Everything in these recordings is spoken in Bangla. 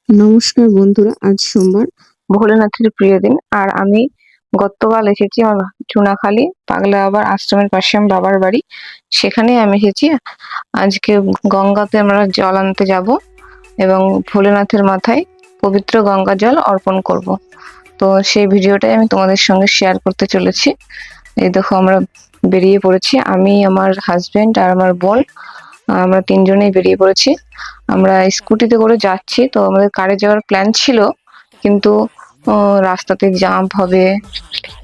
নমস্কার বন্ধুরা, আজ সোমবার ভোলেনাথের প্রিয় দিন। আর আমি গতকাল এসেছি আমার চুনাখালী পাগলা বাবার আশ্রমের পাশে আমার বাবার বাড়ি, সেখানে আমি এসেছি। আজকে গঙ্গাতে আমরা জল আনতে যাব এবং ভোলেনাথের মাথায় পবিত্র গঙ্গা জল অর্পণ করব। তো সেই ভিডিওটাই আমি তোমাদের সঙ্গে শেয়ার করতে চলেছি। এই দেখো, আমরা বেরিয়ে পড়েছি, আমি, আমার হাজবেন্ড আর আমার বোন। আমরা তিনজনেই বেরিয়ে পড়েছি। আমরা স্কুটিতে করে যাচ্ছি, তো আমাদের কারে যাওয়ার প্ল্যান ছিল, কিন্তু রাস্তাতে জাম্প হবে।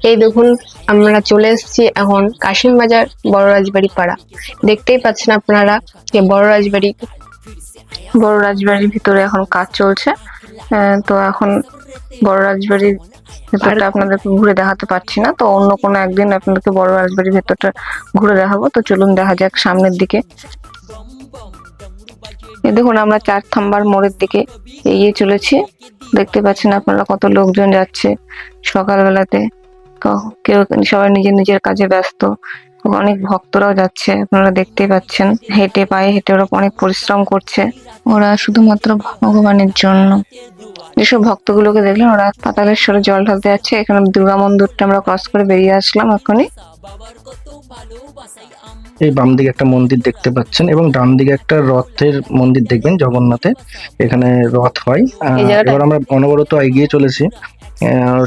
এই দেখুন, আমরা চলে এসেছি এখন কাশিম বাজার বড় রাজবাড়ি পাড়া। দেখতেই পাচ্ছেন আপনারা যে বড় রাজবাড়ির ভিতরে এখন কাজ চলছে। তো এখন বড় রাজবাড়ির ভেতরটা আপনাদেরকে ঘুরে দেখাতে পারছি না, তো অন্য কোনো একদিন আপনাদেরকে বড় রাজবাড়ির ভেতরটা ঘুরে দেখাবো। তো চলুন দেখা যাক সামনের দিকে। এই দেখুন, আমরা 4 থাম্বার মোড়ের দিকে এগিয়ে চলেছি। দেখতে পাচ্ছেন আপনারা কত লোকজন যাচ্ছে সকালবেলাতে। কেউ, সবাই নিজের নিজের কাজে ব্যস্ত। অনেক ভক্তরাও যাচ্ছে, আপনারা দেখতেই পাচ্ছেন। পায়ে হেঁটে ওরা অনেক পরিশ্রম করছে, ওরা শুধুমাত্র ভগবানের জন্য। যেসব ভক্তগুলোকে দেখলেন, ওরা পাতালেশ্বরে জল ঢালতে যাচ্ছে। এখানে দুর্গা মন্দিরটা আমরা ক্রস করে বেরিয়ে আসলাম এখনই। এই বাম দিকে একটা মন্দির দেখতে পাচ্ছেন এবং ডান দিকে একটা রথের মন্দির দেখবেন, জগন্নাথের। এখানে রথ হয়। এবার আমরা অনবরত এগিয়ে চলেছি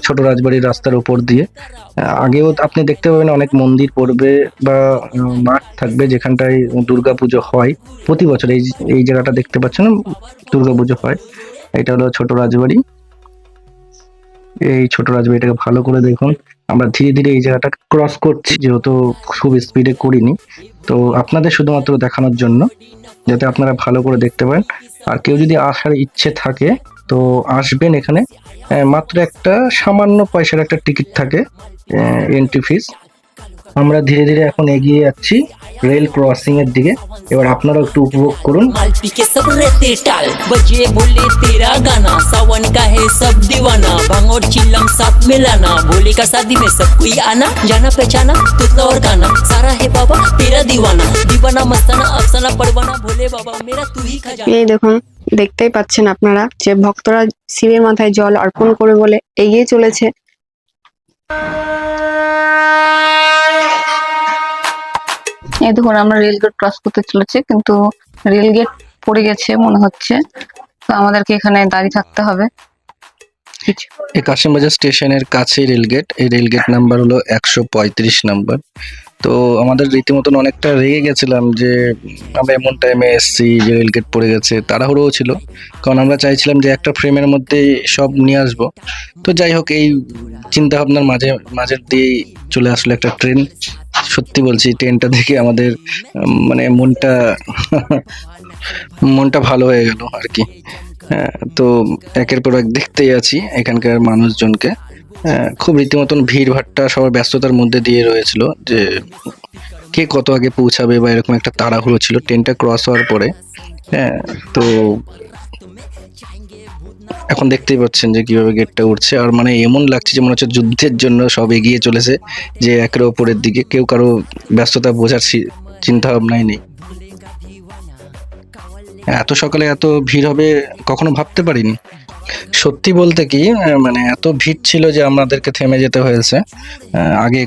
ছোট রাজবাড়ির রাস্তার উপর দিয়ে। আগেও আপনি দেখতে পাবেন অনেক মন্দির পড়বে বা মাঠ থাকবে যেখানটায় দুর্গাপুজো হয় প্রতি বছর। এই জায়গাটা দেখতে পাচ্ছেন, দুর্গাপুজো হয়। এটা হলো ছোট রাজবাড়ি। এই ছোট রাজবাড়িটাকে ভালো করে দেখুন। আমরা ধীরে ধীরে এই জায়গাটা ক্রস করছি, যেহেতু খুব স্পিডে করিনি, তো আপনাদের শুধুমাত্র দেখানোর জন্য, যাতে আপনারা ভালো করে দেখতে পারেন। আর কেউ যদি আসার ইচ্ছে থাকে তো আসবেন এখানে। মাত্র একটা সামান্য পয়সার একটা টিকিট থাকে, এন্ট্রি ফিস। আমরা ধীরে ধীরে এখন এগিয়ে যাচ্ছি রেল ক্রসিং এর দিকে। এবার আপনারা একটু উপভোগ করুন। मालपी के सब रहते टाल बजे बोले तेरा गाना सावन का है सब दीवाना भांग और चिल्लम साथ मिलाना भोले का शादी में सब कोई आना जाना पहचाना तुतला और गाना सारा है बाबा तेरा दीवाना दीवाना मस्ताना अफसाना पड़वाना भोले बाबा मेरा तू ही खजाना। এই দেখুন, দেখতেই পাচ্ছেন আপনারা যে ভক্তরা শিবের মাথায় জল অর্পণ করে বলে এগিয়ে চলেছে। এই দেখুন, আমরা রেল গেট ক্রস করতে চলেছি, কিন্তু রেল গেট পড়ে গেছে মনে হচ্ছে, তো আমাদেরকে এখানে দাঁড়িয়ে থাকতে হবে কিছু। এই কাশিমবাজার স্টেশনের কাছে রেলগেট। এই রেলগেট নাম্বার হলো 135 নাম্বার। তো আমাদের রীতিমতন অনেকটা রেগে গেছিলাম যে আমরা এমন টাইমে এসেছি যে রেলগেট পড়ে গেছে। তাড়াহুড়োও ছিল, কারণ আমরা চাইছিলাম যে একটা ফ্রেমের মধ্যে সব নিয়ে আসবো। তো যাই হোক, এই চিন্তা ভাবনার মাঝে দিয়েই চলে আসলো একটা ট্রেন। সত্যি বলছি, ট্রেনটা দেখে আমাদের মানে মনটা ভালো হয়ে গেল আর কি। তো একের পর এক দেখতেই আছি এখানকার মানুষজনকে। খুব রীতিমতন ভিড় ভাট্টা, সবার ব্যস্ততার মধ্যে দিয়ে রয়েছিল যে কে কত আগে পৌঁছাবে বা এরকম একটা তাড়াহুড়ো ছিল ট্রেনটা ক্রস হওয়ার পরে। তো এখন দেখতেই পাচ্ছেন যে কিভাবে গেটটা উঠছে। আর মানে এমন লাগছে যে মনে হচ্ছে যুদ্ধের জন্য সব এগিয়ে চলেছে, যে একের ওপরের দিকে। কেউ কারো ব্যস্ততা বোঝার চিন্তা ভাবনাই নেই। এত সকালে এত ভিড় হবে কখনো ভাবতে পারিনি। সত্যি বলতে কি, মানে এত ভিড় ছিল যে আমাদেরকে থেমে যেতে হয়েছে। আগে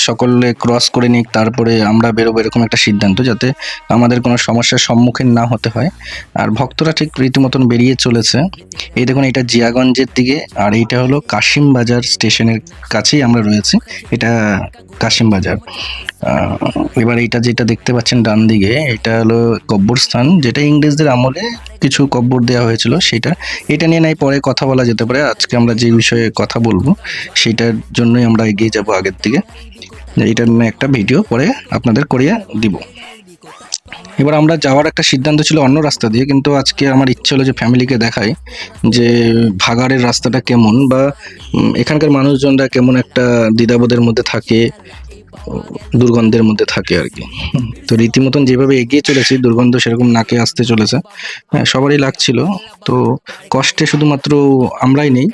সকলে ক্রস করে নিক, তারপরে আমরা বেরোবো, এরকম একটা সিদ্ধান্ত, যাতে আমাদের কোনো সমস্যার সম্মুখীন না হতে হয়। আর ভক্তরা ঠিক রীতিমতন বেরিয়ে চলেছে। এই দেখুন, এটা জিয়াগঞ্জের দিকে, আর এইটা হলো কাশিম বাজার স্টেশনের কাছেই আমরা রয়েছি। এটা কাশিম বাজার। এবার এইটা যেটা দেখতে পাচ্ছেন ডান দিকে, এটা হলো কব্বরস্থান, যেটা ইংরেজদের আমলে কিছু কব্বর দেওয়া হয়েছিল সেটা। এটা নিয়ে নাই পরে কথা বলা যেতে পারে। আজকে আমরা যে বিষয়ে কথা বলবো সেটার জন্যই আমরা এগিয়ে যাব আগের দিকে। এটা নিয়ে একটা ভিডিও পরে আপনাদের করিয়ে দিব। এবার আমরা যাওয়ার একটা সিদ্ধান্ত ছিল অন্য রাস্তা দিয়ে, কিন্তু আজকে আমার ইচ্ছে হলো যে ফ্যামিলিকে দেখাই যে ভাগাড়ের রাস্তাটা কেমন, বা এখানকার মানুষজনরা কেমন একটা দ্বিধাবোধের মধ্যে থাকে। দুর্গন্ধের মধ্যে থাকে আর কি। তো রীতিমতন যেভাবে এগিয়ে চলেছি দুর্গন্ধ সেরকম নাকে আসতে চলেছে। হ্যাঁ, সবারই লাগছিল। তো কষ্টে শুধুমাত্র আমরাই নেই,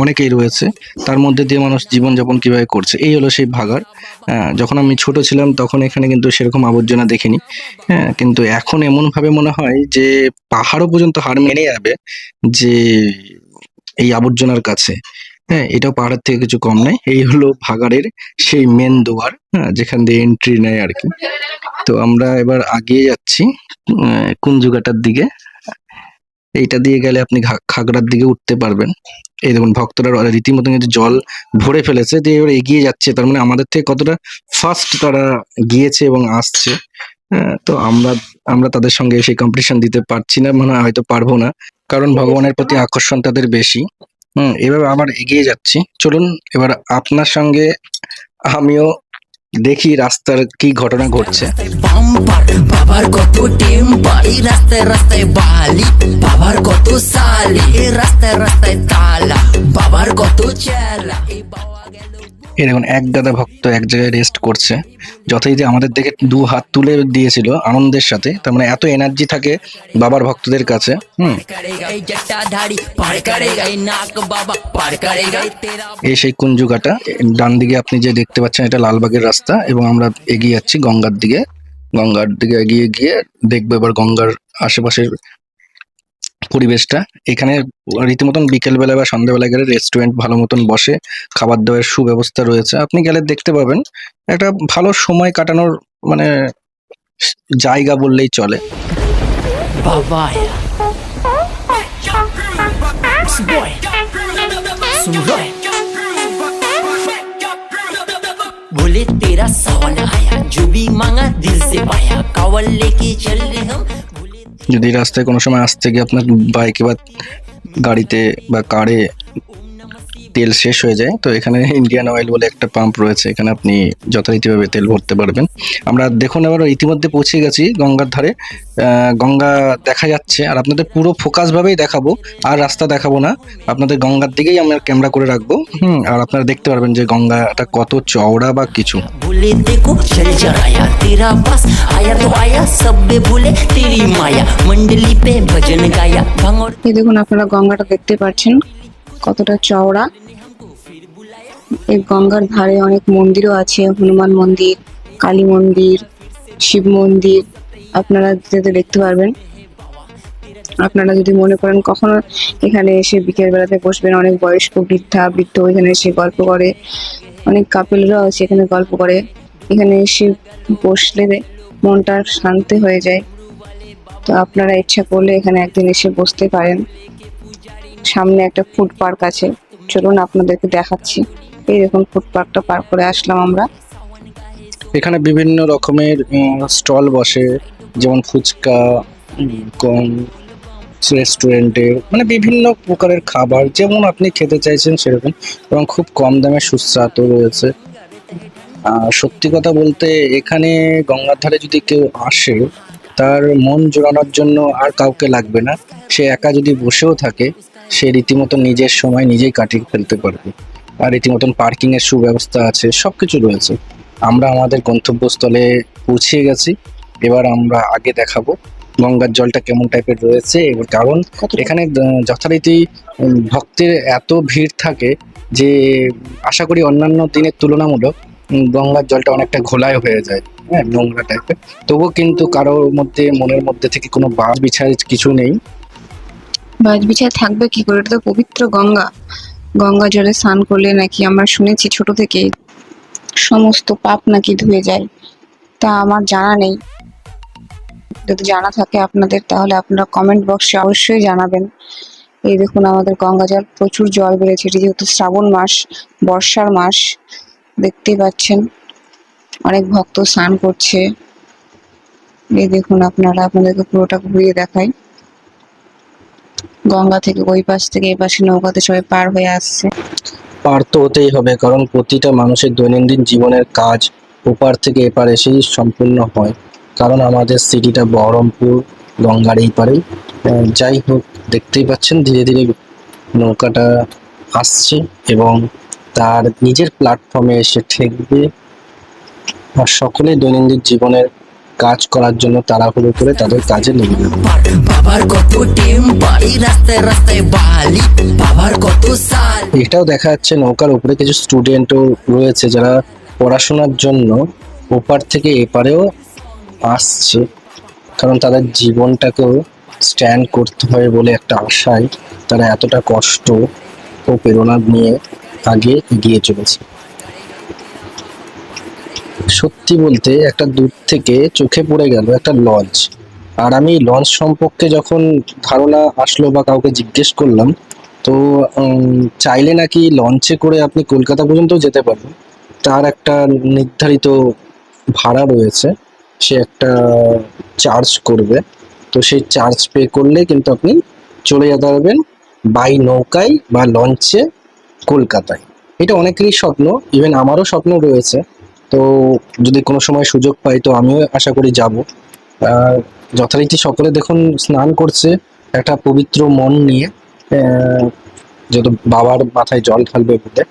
অনেকেই রয়েছে। তার মধ্যে দিয়ে মানুষ জীবনযাপন কিভাবে করছে, এই হলো সেই ভাগাড়। যখন আমি ছোট ছিলাম তখন এখানে কিন্তু সেরকম আবর্জনা দেখিনি। হ্যাঁ, কিন্তু এখন এমনভাবে মনে হয় যে পাহাড়ও পর্যন্ত হার মেনে যাবে যে এই আবর্জনার কাছে। হ্যাঁ, এটাও পাহাড়ের থেকে কিছু কম নয়। এই হলো ভাগাড়ের সেই মেন দুয়ার, হ্যাঁ, যেখান দিয়ে এন্ট্রি নেয় আর কি। তো আমরা এবার আগিয়ে যাচ্ছি কুঞ্জুগাটার দিকে। এইটা দিয়ে গেলে আপনি খাগড়ার দিকে উঠতে পারবেন। এই দেখুন ভক্তরা রীতিমতো কিন্তু জল ভরে ফেলেছে, যে এবার এগিয়ে যাচ্ছে, তার মানে আমাদের থেকে কতটা ফার্স্ট তারা গিয়েছে এবং আসছে। তো আমরা আমরা তাদের সঙ্গে সেই কম্পিটিশন দিতে পারছি না, মানে হয়তো পারবো না, কারণ ভগবানের প্রতি আকর্ষণ তাদের বেশি। এবার আবার এগিয়ে যাচ্ছি। চলুন এবার আপনার সঙ্গে আমিও দেখি রাস্তার কি ঘটনা ঘটছে। বাম্পার বাবার কত টেম্পার, এই রাস্তায় রাস্তায় বালি, বাবার কত সালি, এই রাস্তায় রাস্তায় তালা, বাবার কত চেলা, এই বাবা গেল। এই দেখুন এক গাদা ভক্ত এক জায়গায় রেস্ট করছে, যথারীতি আমাদের দেখে দু হাত তুলে দিয়েছিল আনন্দের সাথে। তার মানে এত এনার্জি থাকে বাবার ভক্তদের কাছে। करेगा ये जटाधारी, पार करेगा ये नाक बाबा, पार करेगा ये तेरा। এই সেই কুঞ্জুগাটা, ডান দিকে আপনি যে দেখতে পাচ্ছেন এটা লালবাগের রাস্তা, এবং আমরা এগিয়ে যাচ্ছি গঙ্গার দিকে। গঙ্গার দিকে এগিয়ে গিয়ে দেখবো এবার গঙ্গার আশেপাশের পরিবেশটা। এখানে রীতিমতন বিকেলবেলা বা সন্ধ্যাবেলা গেলে রেস্টুরেন্ট ভালো মতন বসে, খাবার দাবারের সুব্যবস্থা রয়েছে, আপনি গেলে দেখতে পাবেন। একটা ভালো সময় কাটানোর মানে জায়গা বললেই চলে। बाबा आया बॉय सुन रहा है, बोले तेरा सावन आया, जो भी मांगा दिल से पाया, कावल लेके चल रहे हम, बोले যদি রাস্তায় কোনো সময় আসতে গিয়ে আপনার বাইকে বা গাড়িতে বা কারে তেল শেষ হয়ে যায়, তো এখানে ইন্ডিয়ান অয়েল বলে একটা পাম্প রয়েছে, এখানে আপনি যথারীতিভাবে তেল ভরতে পারবেন। আমরা দেখুন এবার ইতিমধ্যে পৌঁছে গেছি গঙ্গার ধারে। গঙ্গা দেখা যাচ্ছে, আর আপনাদের পুরো ফোকাস ভাবেই দেখাবো, আর রাস্তা দেখাবো না, আপনাদের গঙ্গার দিকেই আমরা ক্যামেরা করে রাখবো। আর আপনারা দেখতে পারবেন যে গঙ্গাটা কত চওড়া বা কিছু। बोले देखो चल चढ़ाया, तेरा बस आया तो आया, सब बे बोले तेरी माया, मंडली पे भजन गाया, भांगोर এই দেখুন আপনারা গঙ্গাটা দেখতে পাচ্ছেন কতটা চওড়া। এই গঙ্গার ধারে অনেক মন্দিরও আছে, হনুমান মন্দির, কালী মন্দির, শিব মন্দির, আপনারা যেতে দেখতে পারবেন। আপনারা যদি মনে করেন কখনো এখানে এসে বিকেল বেলাতে বসবেন, অনেক বয়স্ক বৃদ্ধ এখানে এসে গল্প করে, অনেক কাপেলরাও আছে এখানে গল্প করে, এখানে এসে বসলে মনটা শান্তি হয়ে যায়। তো আপনারা ইচ্ছা করলে এখানে একদিন এসে বসতে পারেন। সামনে একটা ফুড পার্ক আছে, চলুন আপনাদেরকে দেখাচ্ছি। এই দেখুন ফুড পার্কটা পার করে আসলাম আমরা। এখানে বিভিন্ন রকমের স্টল বসে, যেমন ফুচকা, কম রেস্টুরেন্টের মানে বিভিন্ন প্রকারের খাবার যেমন আপনি খেতে চাইছেন সেরকম, এবং খুব কম দামে সুস্বাদু রয়েছে। সত্যি কথা বলতে এখানে গঙ্গার ধারে যদি কেউ আসে, তার মন জোড়ানোর জন্য আর কাউকে লাগবে না। সে একা যদি বসেও থাকে, সে রীতিমতো নিজের সময় নিজেই কাটিয়ে ফেলতে পারবে। আর রীতিমতন পার্কিং এর সুব্যবস্থা আছে, সবকিছু রয়েছে। আমরা আমাদের গন্তব্যস্থলে পৌঁছে গেছি। এবার আমরা আগে দেখাবো গঙ্গার জলটা কেমন টাইপের রয়েছে। এবার কারণ এখানে যথারীতি ভক্তের এত ভিড় থাকে যে আশা করি অন্যান্য দিনের তুলনামূলক গঙ্গার জলটা অনেকটা ঘোলায় হয়ে যায়, হ্যাঁ, নোংরা টাইপের। তবুও কিন্তু কারোর মধ্যে মনের মধ্যে থেকে কোনো বাজ বিছায় কিছু নেই। বাজবিছায় থাকবে কি করে, এটা তো পবিত্র গঙ্গা। গঙ্গা জলে স্নান করলে নাকি আমরা শুনেছি ছোট থেকেই সমস্ত পাপ নাকি ধুয়ে যায়। তা আমার জানা নেই, যদি জানা থাকে আপনাদের তাহলে আপনারা কমেন্ট বক্সে অবশ্যই জানাবেন। এই দেখুন আমাদের গঙ্গা জল প্রচুর জল বেড়েছে, এটি যেহেতু শ্রাবণ মাস, বর্ষার মাস, দেখতেই পাচ্ছেন অনেক ভক্ত স্নান করছে। এই দেখুন আপনারা, আপনাদেরকে পুরোটা ঘুরিয়ে দেখাই। গঙ্গা থেকে ওই পাশ থেকে এই পাশে নৌকাতে সবাই পার হয়ে আসছে। পার তো হতেই হবে, কারণ প্রতিটা মানুষের দৈনন্দিন জীবনের কাজ ওপার থেকে এপার এসেই সম্পূর্ণ হয়। কারণ আমাদের সিটিটা বহরমপুর, গঙ্গার এই পারেই। যাই হোক, দেখতেই পাচ্ছেন ধীরে ধীরে নৌকাটা আসছে এবং তার নিজের প্ল্যাটফর্মে এসে ঠেকবে। আর সকলেই দৈনন্দিন জীবনের কাজ করার জন্য তাড়াহুড়ো করে তাদের কাজে লেগে গেল। বাবার কত টেম্পার, রাস্তায় রাস্তায় বালি, বাবার কত সাল। এটাও দেখা যাচ্ছে নৌকার উপরে কিছু স্টুডেন্টও রয়েছে যারা পড়াশোনার জন্য ওপার থেকে এপারেও আসছে, কারণ তাদের জীবনটাকেও স্ট্যান্ড করতে হয় বলে একটা আশায় তারা এতটা কষ্ট ও প্রেরণা নিয়ে আগে এগিয়ে চলেছে। সত্যি বলতে একটা দূর থেকে চোখে পড়ে গেল একটা লঞ্চ। আর আমি লঞ্চ সম্পর্কে যখন ধারণা আসলো বা কাউকে জিজ্ঞেস করলাম, তো চাইলে নাকি লঞ্চে করে আপনি কলকাতা পর্যন্ত যেতে পারবেন। তার একটা নির্ধারিত ভাড়া রয়েছে, সে একটা চার্জ করবে, তো সেই চার্জ পে করলে কিন্তু আপনি চলে যেতে পারবেন বাই নৌকায় বা লঞ্চে কলকাতায়। এটা অনেকেরই স্বপ্ন, ইভেন আমারও স্বপ্ন রয়েছে। তো যদি কোনো সময় সুযোগ পাই তো আমিও আশা করি যাব। আর যথারীতি সকলে দেখুন স্নান করছে একটা পবিত্র মন নিয়ে, যেহেতু বাবার মাথায় জল ঢালবে বলে।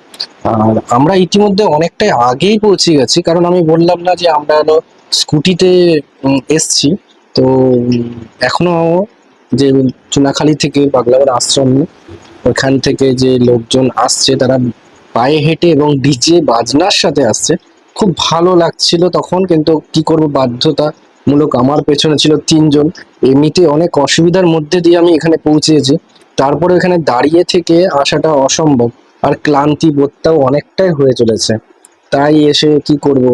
আর আমরা ইতিমধ্যে অনেকটাই আগেই পৌঁছে গেছি, কারণ আমি বললাম না যে আমরা হলো স্কুটিতে এসছি। তো এখনো যে চুনাখালী থেকে পাগলাবার আশ্রম, ওখান থেকে যে লোকজন আসছে তারা পায়ে হেঁটে এবং ডিজে বাজনার সাথে আসছে। খুব ভালো লাগছিল তখন, কিন্তু কি করব, বাধ্যতামূলক আমার পেছনে ছিল 3 জন। এমনিতে অনেক অসুবিধার মধ্যে দিয়ে আমি এখানে পৌঁছেছি, তারপরে এখানে দাঁড়িয়ে থেকে আসাটা অসম্ভব, আর ক্লান্তি বোধটাও অনেকটাই হয়ে চলেছে। তাই এসে কি করব,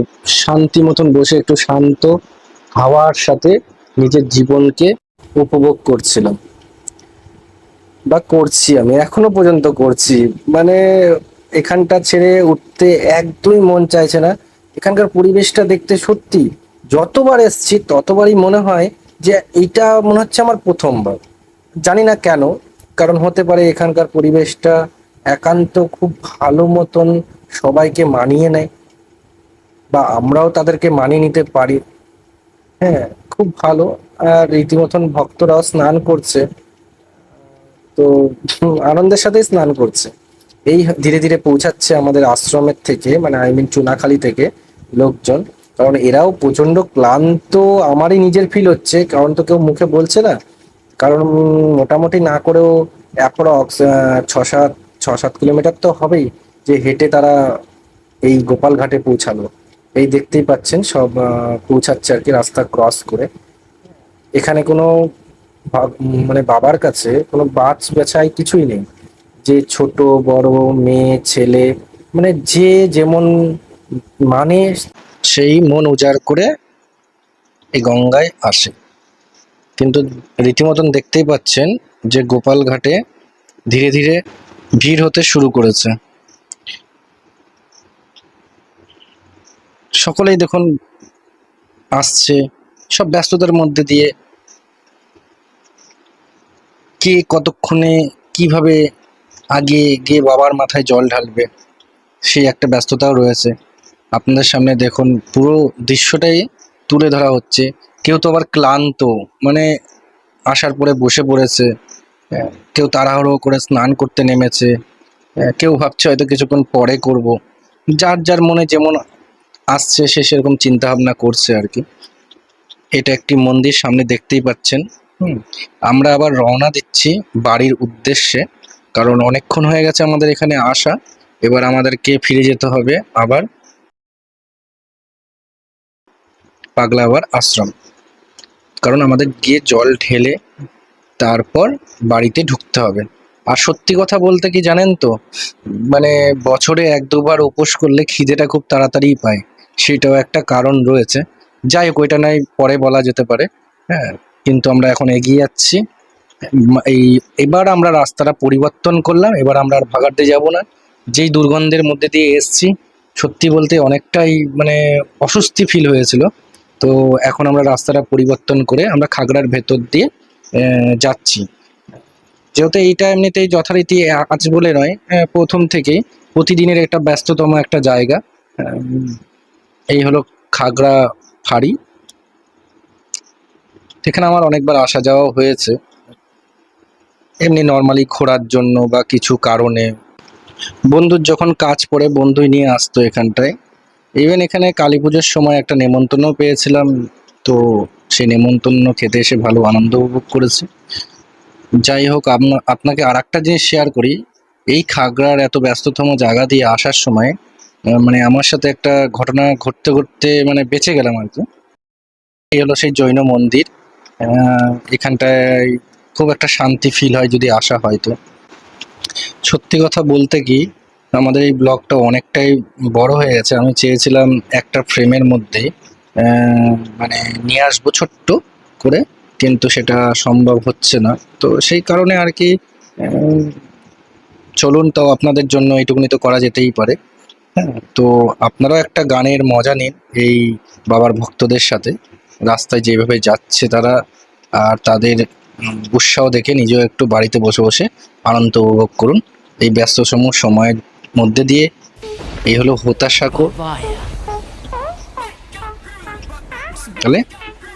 শান্তি মতন বসে একটু শান্ত হাওয়ার সাথে নিজের জীবনকে উপভোগ করছিলাম, বা করছি, আমি এখনো পর্যন্ত করছি। মানে এখানটা ছেড়ে উঠতে একদমই মন চাইছে না। এখানকার পরিবেশটা দেখতে সত্যি যতবার এসছি ততবারই মনে হয় যে এইটা মনে হচ্ছে আমার প্রথমবার। জানি না কেন, কারণ হতে পারে এখানকার পরিবেশটা একান্ত খুব ভালো মতন সবাইকে মানিয়ে নেয়, বা আমরাও তাদেরকে মানিয়ে নিতে পারি। হ্যাঁ, খুব ভালো। আর রীতিমতন ভক্তরাও স্নান করছে, তো আনন্দের সাথে স্নান করছে। এই ধীরে ধীরে পৌঁছাচ্ছে আমাদের আশ্রমের থেকে, মানে আই মিন চুনাখালী থেকে লোকজন। কারণ এরাও প্রচন্ড ক্লান্ত, আমারই নিজের ফিল হচ্ছে, কারণ তো কেউ মুখে বলছে না। কারণ মোটামুটি না করেও অ্যাপ্রক্স 6-7 কিলোমিটার তো হবেই যে হেঁটে তারা এই গোপাল ঘাটে পৌঁছালো। এই দেখতেই পাচ্ছেন সব পৌঁছাচ্ছে আর কি, রাস্তা ক্রস করে। এখানে কোনো মানে বাবার কাছে কোনো বাছ বেছাই কিছুই নেই, যে ছোট বড় মেয়ে ছেলে, মানে যে যেমন মানে সেই মন উজাড় করে এই গঙ্গায় আসে। কিন্তু রীতিমতন দেখতেই পাচ্ছেন যে গোপাল ঘাটে ধীরে ধীরে ভিড় হতে শুরু করেছে। সকলেই দেখুন আসছে, সব ব্যস্ততার মধ্যে দিয়ে কে কতক্ষণে কিভাবে আগে গিয়ে বাবার মাথায় জল ঢালবে সেই একটা ব্যস্ততাও রয়েছে। আপনাদের সামনে দেখুন পুরো দৃশ্যটাই তুলে ধরা হচ্ছে। কেউ তো আবার ক্লান্ত, মানে আসার পরে বসে পড়েছে, কেউ তাড়াহুড়ো করে স্নান করতে নেমেছে, কেউ ভাবছে হয়তো কিছুক্ষণ পরে করব। যার যার মনে যেমন আসছে সে সেরকম চিন্তা ভাবনা করছে আর কি। এটা একটি মন্দির সামনে দেখতেই পাচ্ছেন। আমরা আবার রওনা দিচ্ছি বাড়ির উদ্দেশ্যে, কারণ অনেকক্ষণ হয়ে গেছে আমাদের এখানে আসা। এবার আমাদেরকে ফিরে যেতে হবে আবার পাগলাবার আশ্রম, কারণ আমাদের গিয়ে জল ঢেলে তারপর বাড়িতে ঢুকতে হবে। আর সত্যি কথা বলতে কি জানেন তো, মানে বছরে 1-2 বার উপোস করলে খিদেটা খুব তাড়াতাড়ি পায়, সেটাও একটা কারণ রয়েছে। যাই হোক, ওইটা নয় পরে বলা যেতে পারে। হ্যাঁ, কিন্তু আমরা এখন এগিয়ে যাচ্ছি। এবার আমরা রাস্তাটা পরিবর্তন করলাম, এবার আমরা আর ভাগাড়তে যাব না। যেই দুর্গন্ধের মধ্যে দিয়ে এসছি, সত্যি বলতে অনেকটাই মানে অস্বস্তি ফিল হয়েছিল। তো এখন আমরা রাস্তাটা পরিবর্তন করে আমরা খাগড়ার ভেতর দিয়ে যাচ্ছি। যেহেতু এইটা এমনিতেই যথারীতি আজ বলে নয়, প্রথম থেকেই প্রতিদিনের একটা ব্যস্ততম একটা জায়গা। এই হলো খাগড়া ফাঁড়ি। এখানে আমার অনেকবার আসা যাওয়া হয়েছে, এমনি নর্মালি ঘোরার জন্য বা কিছু কারণে। বন্ধুর যখন কাজ পড়ে বন্ধুই নিয়ে আসতো এখানটায়। ইভেন এখানে কালী পুজোর সময় একটা নেমন্তন্ন পেয়েছিলাম, তো সেই নেমন্তন্ন খেতে এসে ভালো আনন্দ উপভোগ করেছি। যাই হোক, আপনাকে আর একটা জিনিস শেয়ার করি। এই খাগড়ার এত ব্যস্ততম জায়গা দিয়ে আসার সময় মানে আমার সাথে একটা ঘটনা ঘটতে ঘটতে মানে বেঁচে গেলাম আর কি। এই হলো সেই জৈন মন্দির। এখানটায় খুব একটা শান্তি ফিল হয় যদি আসা হয়। তো সত্যি কথা বলতে কি, আমাদের এই ব্লগটা অনেকটাই বড় হয়ে গেছে। আমি চেয়েছিলাম একটা ফ্রেমের মধ্যে মানে নিয়ে আসবো ছোট্ট করে, কিন্তু সেটা সম্ভব হচ্ছে না। তো সেই কারণে আর কি চলুন, তাও আপনাদের জন্য এইটুকুনি তো করা যেতেই পারে। হ্যাঁ, তো আপনারাও একটা গানের মজা নিন এই বাবার ভক্তদের সাথে, রাস্তায় যেভাবে যাচ্ছে তারা, আর তাদের উৎসাহ দেখে নিজেও একটু বাড়িতে বসে বসে আনন্দ উপভোগ করুন এই ব্যস্ততম সময়ের মধ্যে দিয়ে। এই হলো হতাশাকো। তাহলে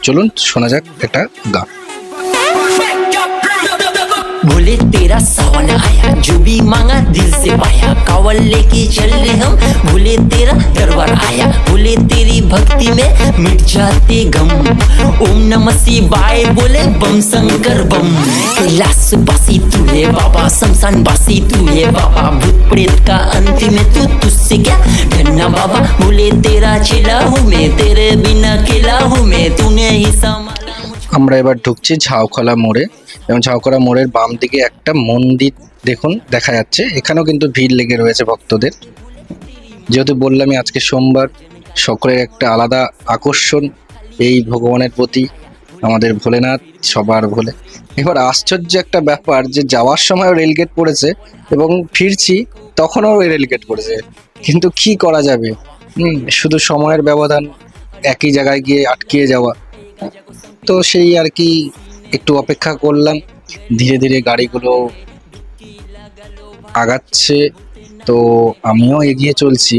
চলুন শোনা যাক একটা গান। बोले तेरा सावन आया, जो भी मांगा दिल से पाया, कावल लेके चले हम। बोले तेरा दरबार आया, बोले तेरी भक्ति में मिट जाते गम। ओम नमः शिवाय बोले बम शंकर बम। कैलाश बासी तू है बाबा, शमशान बासी तू है बाबा, भूत प्रेत का अंतिम में तू, तुझसे क्या डरना बाबा। बोले तेरा चेला हूँ मैं, तेरे बिना अकेला हूँ मैं, तूने ही संभाला। আমরা এবার ঢুকছি ঝাউখলা মোড়ে, এবং ঝাউখলা মোড়ের বাম দিকে একটা মন্দির দেখুন দেখা যাচ্ছে। এখানেও কিন্তু ভিড় লেগে রয়েছে ভক্তদের। যেহেতু বললামই আজকে সোমবার, সকলের একটা আলাদা আকর্ষণ এই ভগবানের প্রতি, আমাদের ভোলেনাথ সবার ভোলে। এবার আশ্চর্য একটা ব্যাপার যে যাওয়ার সময়ও রেলগেট পড়েছে এবং ফিরছি তখনও রেলগেট পড়েছে, কিন্তু কি করা যাবে, শুধু সময়ের ব্যবধান, একই জায়গায় গিয়ে আটকিয়ে যাওয়া। তো সেই আর কি একটু অপেক্ষা করলাম। ধীরে ধীরে গাড়িগুলো আগাচ্ছে, তো আমিও এগিয়ে চলছি।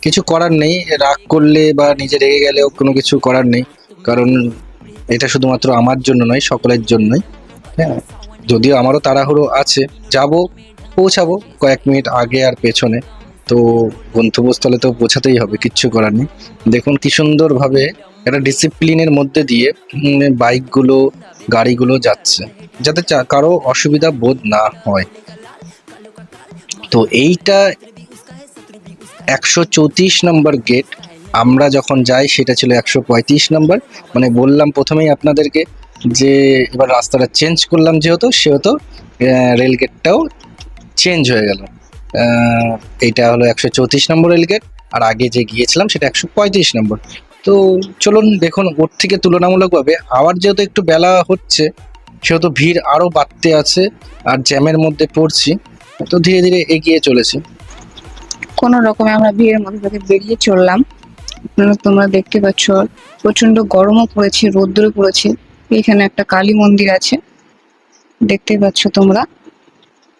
কিছু করার নেই, রাগ করলে বা নিজে রেগে গেলেও কোনো কিছু করার নেই, কারণ এটা শুধুমাত্র আমার জন্য নয়, সকলের জন্যই। হ্যাঁ, যদিও আমারও তাড়াহুড়ো আছে, যাব, পৌঁছাবো কয়েক মিনিট আগে আর পেছনে, তো গন্তব্যস্থলে তো পৌঁছাতেই হবে, কিচ্ছু করার নেই। দেখুন কি সুন্দরভাবে একটা ডিসিপ্লিনের মধ্যে দিয়ে বাইকগুলো, গাড়িগুলো যাচ্ছে, যাতে কারো অসুবিধা বোধ না হয়। তো এইটা 134 নম্বর গেট। আমরা যখন যাই সেটা ছিল 135 নম্বর। মানে বললাম প্রথমেই আপনাদেরকে যে এবার রাস্তাটা চেঞ্জ করলাম, সেহেতু রেল গেটটাও চেঞ্জ হয়ে গেল। এইটা হলো 134 নম্বর রেল গেট, আর আগে যে গিয়েছিলাম সেটা 135 নম্বর। তো চলুন দেখুন, ওর থেকে তুলনামূলকভাবে আবার যেহেতু একটু বেলা হচ্ছে, সেহেতু ভিড় আরও বাড়তে আছে আর জ্যামের মধ্যে পড়ছি, তো ধীরে ধীরে এগিয়ে চলেছি। কোনো রকমে আমরা ভিড়ের মধ্যে থেকে বেরিয়ে চললাম। তোমরা দেখতে পাচ্ছ প্রচন্ড গরমও পড়েছে, রোদ্দুরও পড়েছে। এখানে একটা কালী মন্দির আছে, দেখতে পাচ্ছ তোমরা।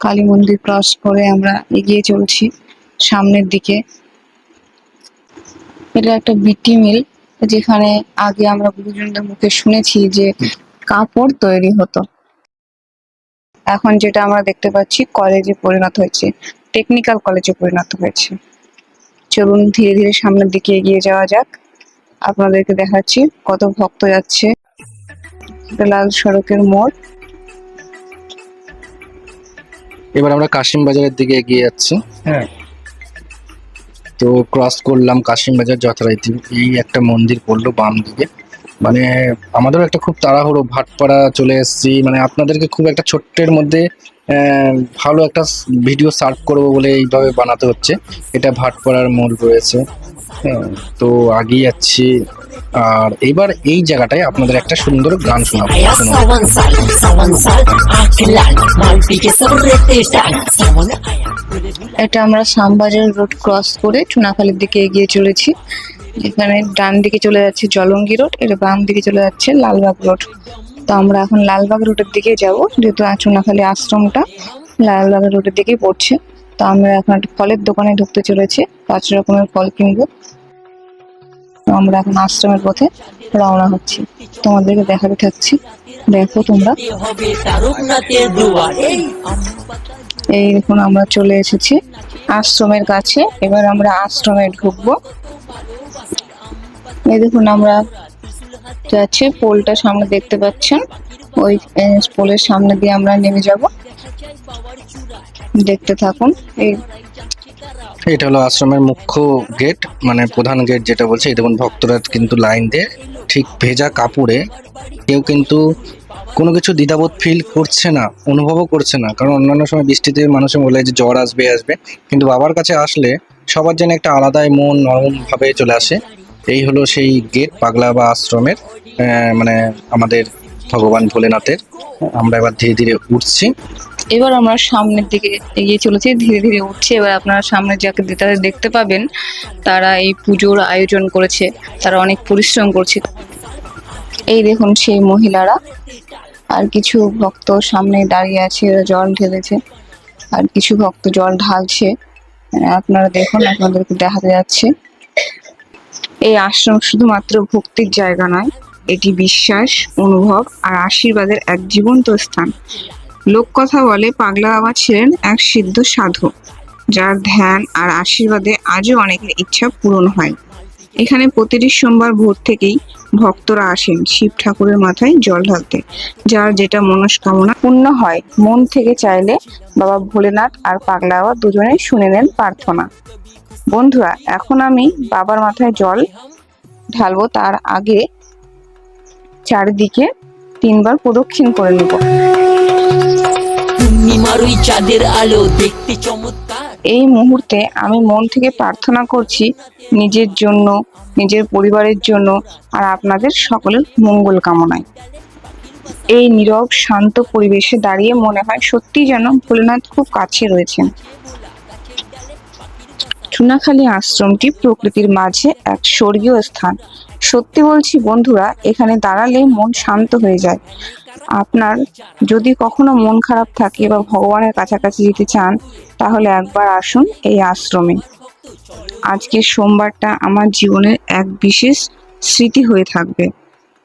কালী মন্দির ক্রস করে আমরা এগিয়ে চলছি সামনের দিকে। এটা একটা বিটি মিল, যেখানে আগে আমরা গুরুজনদের মুখে শুনেছি যে কাপড় তৈরি হতো। এখন যেটা আমরা দেখতে পাচ্ছি কলেজে পরিণত হয়েছে, টেকনিক্যাল কলেজে পরিণত হয়েছে। চলুন ধীরে ধীরে সামনের দিকে এগিয়ে যাওয়া যাক। আপনাদেরকে দেখাচ্ছি কত ভক্ত যাচ্ছে। লাল সড়কের মোড়। এবার আমরা কাশিম বাজারের দিকে এগিয়ে যাচ্ছি। হ্যাঁ, তো ক্রস করলাম কাশিম বাজার যথারীতি, এই একটা মন্দির পড়লো বাম দিকে। মানে আমাদেরও একটা খুব তাড়াহুড়ো, ভাটপাড়া চলে এসেছি। মানে আপনাদেরকে খুব একটা ছোট্টের মধ্যে ভালো একটা ভিডিও সার্ভ করবো বলে এইভাবে বানাতে হচ্ছে। এটা ভাটপাড়ার মোড় রয়েছে। হ্যাঁ, তো আগিয়ে যাচ্ছি। আর এবার এই জায়গাটায় আপনাদের একটা সুন্দর গান শোনাবো। आया सावन साल आँख लाल माल्टी के सब रहते टाल सावन आया। এটা আমরা শ্যামবাজার রোড ক্রস করে চুনাখালীর দিকে এগিয়ে চলেছি। এখানে ডান দিকে চলে যাচ্ছে জলঙ্গি রোড, এটা বাম দিকে চলে যাচ্ছে লালবাগ রোড। তো আমরা এখন লালবাগ রোডের দিকে যাব, যেহেতু চুনাখালী আশ্রমটা লালবাগ রোডের দিকেই পড়ছে। তো আমরা এখন একটা ফলের দোকানে ঢুকতে চলেছি, 5 রকমের ফল কিনবো। তো আমরা এখন আশ্রমের পথে রওনা হচ্ছি, তোমাদেরকে দেখাতে থাকছি। দেখো তোমরা, ये হবে তারুক নাথের দুয়ারে। এই দেখুন আমরা চলে এসেছি আশ্রমের কাছে। এবার আমরা আশ্রমে ঢুকবো। এই দেখুন আমরা যাচ্ছি, পোলটা সামনে দেখতে পাচ্ছেন, ওই পোলের সামনে দিয়ে আমরা নেমে যাব। দেখতে থাকুন। এই এটা হলো আশ্রমের মুখ্য গেট, মানে প্রধান গেট যেটা বলছে। এই দেখুন ভক্তরা কিন্তু লাইন দিয়ে ঠিক ভেজা কাপড়ে, কেউ কিন্তু কোনো কিছু দ্বিধাবোধ ফিল করছে না, অনুভবও করছে না। কারণ অন্যান্য সময় বৃষ্টিতে মানুষে বলে যে জ্বর আসবে আসবে, কিন্তু বাবার কাছে আসলে সবার যেন একটা আলাদাই মন নরম ভাবে চলে আসে। এই হলো সেই গেট পাগলা বা আশ্রমের, মানে আমাদের ভগবান ভোলেনাথের। আমরা এবার ধীরে ধীরে উঠছি। এবার আমরা সামনের দিকে এগিয়ে চলেছি, ধীরে ধীরে উঠছে। এবার আপনারা সামনে যাকে তাদের দেখতে পাবেন, তারা এই পুজোর আয়োজন করেছে, তারা অনেক পরিশ্রম করছে। এই দেখুন সেই মহিলারা, আর কিছু ভক্ত সামনে দাঁড়িয়ে আছে, এরা জল ঢেলেছে, আর কিছু ভক্ত জল ঢালছে। আপনারা দেখুন, আপনাদেরকে দেখাতে যাচ্ছে। এই আশ্রম শুধুমাত্র ভক্তির জায়গা নয়, এটি বিশ্বাস, অনুভব আর আশীর্বাদের এক জীবন্ত স্থান। লোককথা বলে পাগলা বাবা ছিলেন এক সিদ্ধ সাধু, যার ধ্যান আর আশীর্বাদে আজও অনেকের ইচ্ছা পূরণ হয়। এখানে প্রতিটি সোমবার ভোর থেকেই ভক্তরা আসেন শিব ঠাকুরের মাথায় জল ঢালতে। যার যেটা মনস্কামনা পূর্ণ হয়, মন থেকে চাইলে বাবা ভোলেনাথ আর পাগলা বাবা দুজনেই শুনে নেন প্রার্থনা। বন্ধুরা, এখন আমি বাবার মাথায় জল ঢালবো, তার আগে চারিদিকে 3 বার প্রদক্ষিণ করে নেব। পূর্ণিমারই চাঁদের আলো দেখতে চমৎকার। এই মুহূর্তে আমি মন থেকে প্রার্থনা করছি নিজের জন্য, নিজের পরিবারের জন্য আর আপনাদের সকলের মঙ্গল কামনায়। এই নীরব শান্ত পরিবেশে দাঁড়িয়ে মনে হয় সত্যি যেন ভোলেনাথ খুব কাছে রয়েছেন। চুনাখালী আশ্রমটি প্রকৃতির মাঝে এক স্বর্গীয় স্থান। সত্যি বলছি বন্ধুরা, এখানে দাঁড়ালে মন শান্ত হয়ে যায়। আপনার যদি কখনো মন খারাপ থাকে বা ভগবানের কাছাকাছি যেতে চান, তাহলে একবার আসুন এই আশ্রমে। আজকের সোমবারটা আমার জীবনের এক বিশেষ স্মৃতি হয়ে থাকবে।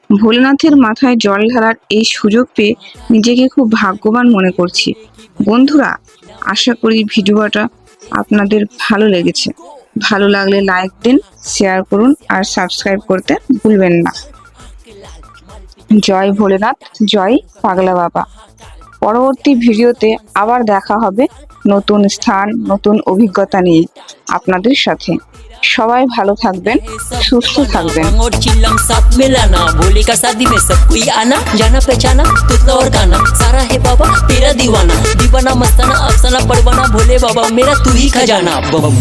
ভোলেনাথের মাথায় জল ঢালার এই সুযোগ পেয়ে নিজেকে খুব ভাগ্যবান মনে করছি। বন্ধুরা, আশা করি ভিডিওটা আপনাদের ভালো লেগেছে। ভালো লাগলে লাইক দিন, শেয়ার করুন আর সাবস্ক্রাইব করতে ভুলবেন না। জয় ভোলেনাথ, জয় পাগলা বাবা। পরবর্তী ভিডিওতে আবার দেখা হবে নতুন স্থান, নতুন অভিজ্ঞতা নিয়ে আপনাদের সাথে। সবাই ভালো থাকবেন, সুস্থ থাকবেন। भांग और चिल्लम साथ मिलाना, भोले का शादी में सब कोई आना, जाना पहचाना तुतला और गाना, सारा है बाबा तेरा दीवाना, दीवाना मस्ताना अफसाना परवाना, भोले बाबा मेरा तू ही खजाना। बम